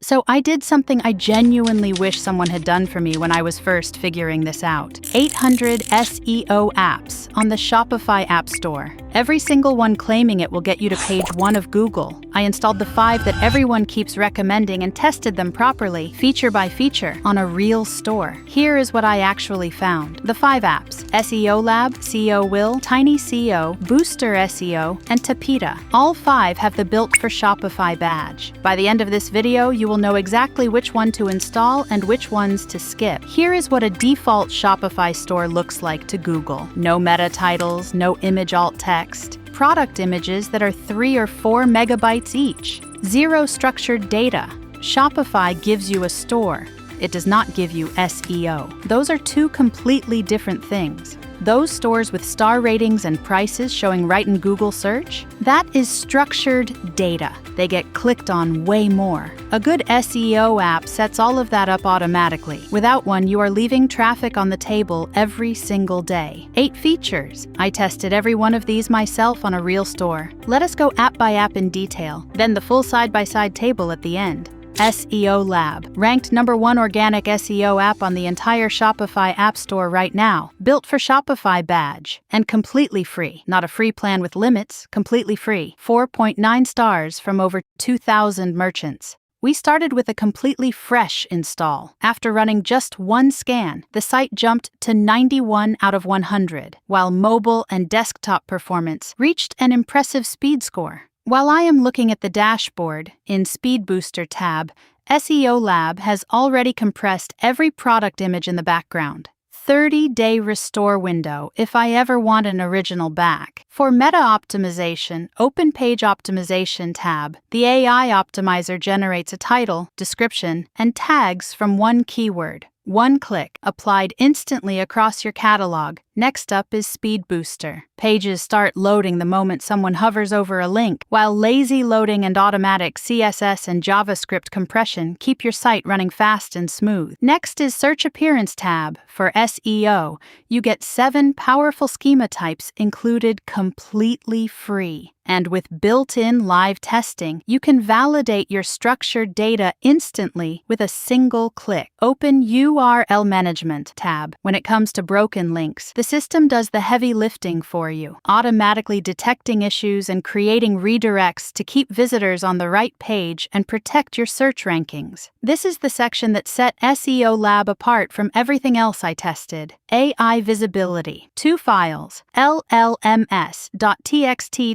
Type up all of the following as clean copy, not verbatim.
So I did something I genuinely wish someone had done for me when I was first figuring this out. 800 SEO apps on the Shopify App Store. Every single one claiming it will get you to page 1 of Google. I installed the 5 that everyone keeps recommending and tested them properly, feature by feature, on a real store. Here is what I actually found. The 5 apps: SEOLab, SeoWill, TinySEO, Booster SEO, and Tapita. All 5 have the Built for Shopify badge. By the end of this video, you will know exactly which one to install and which ones to skip. Here is what a default Shopify store looks like to Google. No meta titles, no image alt text, product images that are 3 or 4 megabytes each. Zero structured data. Shopify gives you a store. It does not give you SEO. Those are 2 completely different things. Those stores with star ratings and prices showing right in Google search, that is structured data. They get clicked on way more. A good SEO app sets all of that up automatically. Without one, you are leaving traffic on the table every single day. 8 features. I tested every one of these myself on a real store. Let us go app by app in detail, then the full side-by-side table at the end. SEOLab, ranked #1 organic SEO app on the entire Shopify App Store right now. Built for Shopify badge. And completely free. Not a free plan with limits, completely free. 4.9 stars from over 2,000 merchants. We started with a completely fresh install. After running just 1 scan, the site jumped to 91 out of 100, while mobile and desktop performance reached an impressive speed score. While I am looking at the dashboard, in Speed Booster tab, SEOLab has already compressed every product image in the background. 30-day restore window if I ever want an original back. For meta optimization, open Page Optimization tab. The AI Optimizer generates a title, description, and tags from 1 keyword. 1 click, applied instantly across your catalog. Next up is Speed Booster. Pages start loading the moment someone hovers over a link, while lazy loading and automatic CSS and JavaScript compression keep your site running fast and smooth. Next is Search Appearance tab. For SEO, you get 7 powerful schema types included completely free. And with built-in live testing, you can validate your structured data instantly with a single click. Open URL Management tab. When it comes to broken links, the system does the heavy lifting for you, automatically detecting issues and creating redirects to keep visitors on the right page and protect your search rankings. This is the section that set SEOLab apart from everything else I tested. AI Visibility. 2 files. LLMS.txt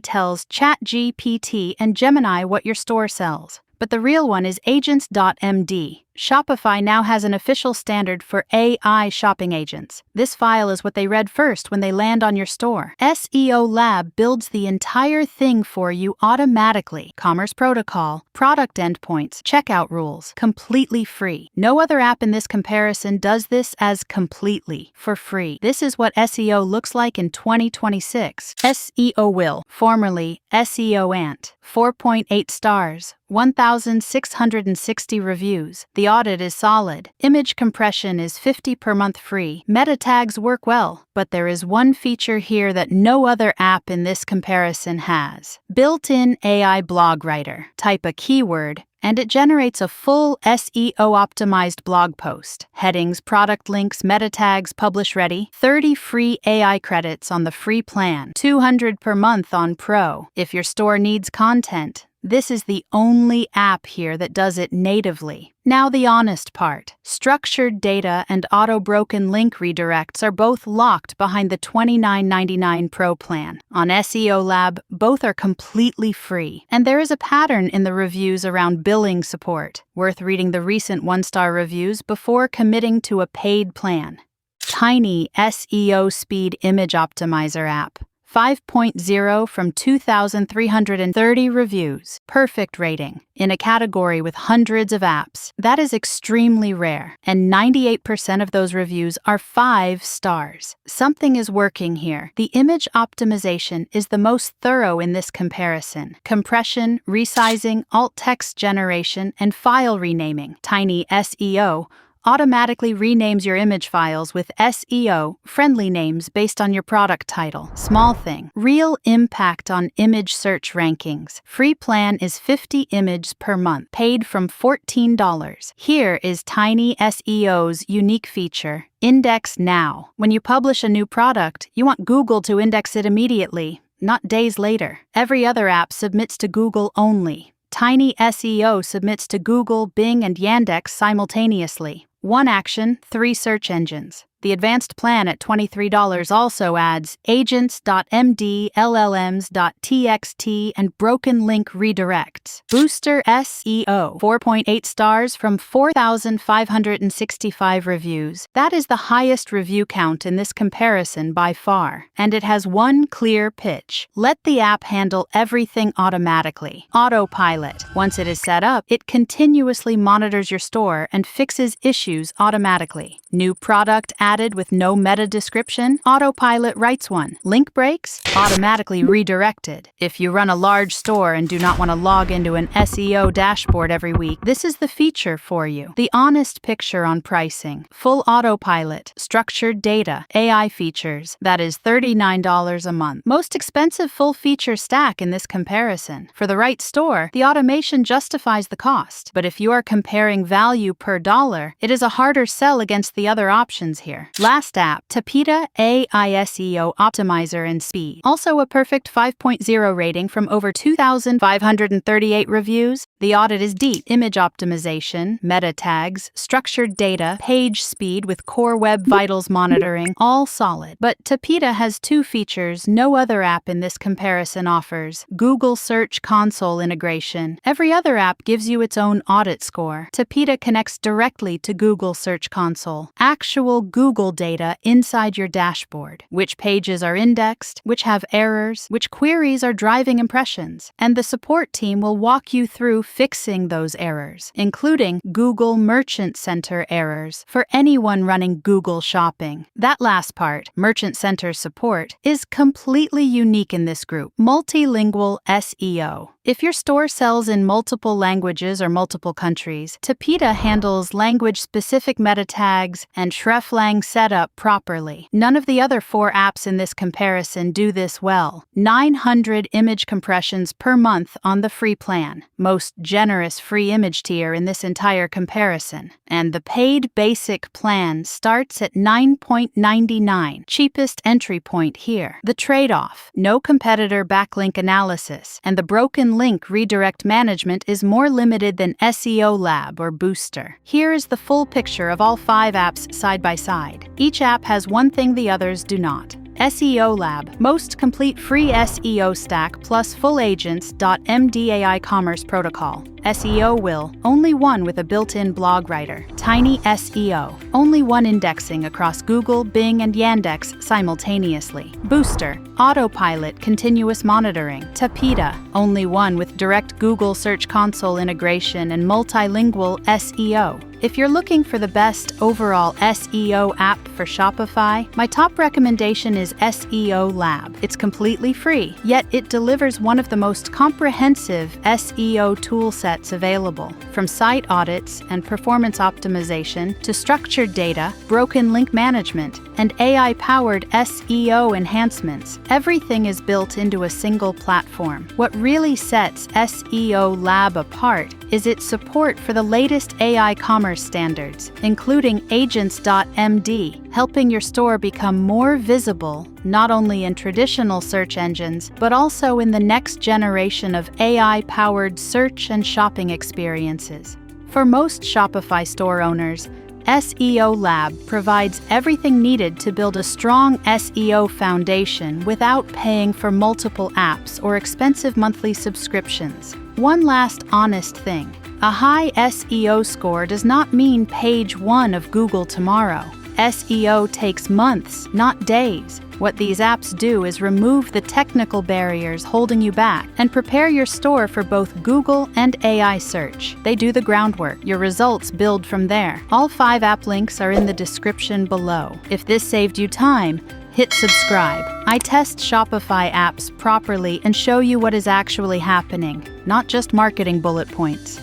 tells ChatGPT and Gemini what your store sells. But the real one is agents.md. Shopify now has an official standard for AI shopping agents. This file is what they read first when they land on your store. SEOLab builds the entire thing for you automatically. Commerce protocol, product endpoints, checkout rules, completely free. No other app in this comparison does this as completely for free. This is what SEO looks like in 2026. SEOWill, formerly SEOAnt, 4.8 stars. 1,660 reviews. The audit is solid. Image compression is 50 per month free. Meta tags work well, but there is one feature here that no other app in this comparison has. Built-in AI blog writer. Type a keyword, and it generates a full SEO-optimized blog post. Headings, product links, meta tags, publish ready. 30 free AI credits on the free plan. 200 per month on Pro. If your store needs content, this is the only app here that does it natively. Now the honest part. Structured data and auto-broken link redirects are both locked behind the $29.99 Pro plan. On SEOLab, both are completely free. And there is a pattern in the reviews around billing support. Worth reading the recent 1-star reviews before committing to a paid plan. TinySEO Speed Image Optimizer app. 5.0 from 2,330 reviews. Perfect rating. In a category with hundreds of apps. That is extremely rare, and 98% of those reviews are 5 stars. Something is working here. The image optimization is the most thorough in this comparison. Compression, resizing, alt text generation, and file renaming. TinySEO automatically renames your image files with SEO-friendly names based on your product title. Small thing. Real impact on image search rankings. Free plan is 50 images per month, paid from $14. Here is TinySEO's unique feature. Index now. When you publish a new product, you want Google to index it immediately, not days later. Every other app submits to Google only. TinySEO submits to Google, Bing, and Yandex simultaneously. One action, 3 search engines. The advanced plan at $23 also adds agents.md, llms.txt, and broken link redirects. Booster SEO, 4.8 stars from 4,565 reviews. That is the highest review count in this comparison by far. And it has one clear pitch. Let the app handle everything automatically. Autopilot. Once it is set up, it continuously monitors your store and fixes issues automatically. New product added with no meta description? Autopilot writes one. Link breaks? Automatically redirected. If you run a large store and do not want to log into an SEO dashboard every week, this is the feature for you. The honest picture on pricing. Full autopilot. Structured data. AI features. That is $39 a month. Most expensive full-feature stack in this comparison. For the right store, the automation justifies the cost. But if you are comparing value per dollar, it is a harder sell against the other options here. Last app, Tapita AI SEO Optimizer and Speed. Also a perfect 5.0 rating from over 2,538 reviews. The audit is deep. Image optimization, meta tags, structured data, page speed with core web vitals monitoring, all solid. But Tapita has 2 features no other app in this comparison offers. Google Search Console integration. Every other app gives you its own audit score. Tapita connects directly to Google Search Console. Actual Google data inside your dashboard. Which pages are indexed, which have errors, which queries are driving impressions. And the support team will walk you through fixing those errors, including Google Merchant Center errors for anyone running Google Shopping. That last part, Merchant Center support, is completely unique in this group. Multilingual SEO. If your store sells in multiple languages or multiple countries, Tapita handles language-specific meta tags and shreflang setup properly. None of the other 4 apps in this comparison do this well. 900 image compressions per month on the free plan. Most generous free image tier in this entire comparison. And the paid basic plan starts at $9.99, cheapest entry point here. The trade-off, no competitor backlink analysis, and the broken link redirect management is more limited than SEOLab or Booster. Here is the full picture of all 5 apps side by side. Each app has one thing the others do not. SEOLab, most complete free SEO stack plus full agents.md AI commerce protocol. SEOWill, only one with a built-in blog writer. TinySEO, only one indexing across Google, Bing, and Yandex simultaneously. Booster, autopilot continuous monitoring. Tapita, only one with direct Google Search Console integration and multilingual SEO. If you're looking for the best overall SEO app for Shopify, my top recommendation is SEOLab. It's completely free, yet it delivers one of the most comprehensive SEO toolsets available. From site audits and performance optimization to structured data, broken link management, and AI-powered SEO enhancements, everything is built into a single platform. What really sets SEOLab apart is its support for the latest AI commerce standards, including agents.md, helping your store become more visible not only in traditional search engines, but also in the next generation of AI-powered search and shopping experiences. For most Shopify store owners, SEOLab provides everything needed to build a strong SEO foundation without paying for multiple apps or expensive monthly subscriptions. One last honest thing. A high SEO score does not mean page 1 of Google tomorrow. SEO takes months, not days. What these apps do is remove the technical barriers holding you back and prepare your store for both Google and AI search. They do the groundwork. Your results build from there. All 5 app links are in the description below. If this saved you time, hit subscribe. I test Shopify apps properly and show you what is actually happening, not just marketing bullet points.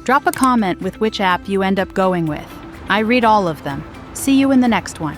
Drop a comment with which app you end up going with. I read all of them. See you in the next one.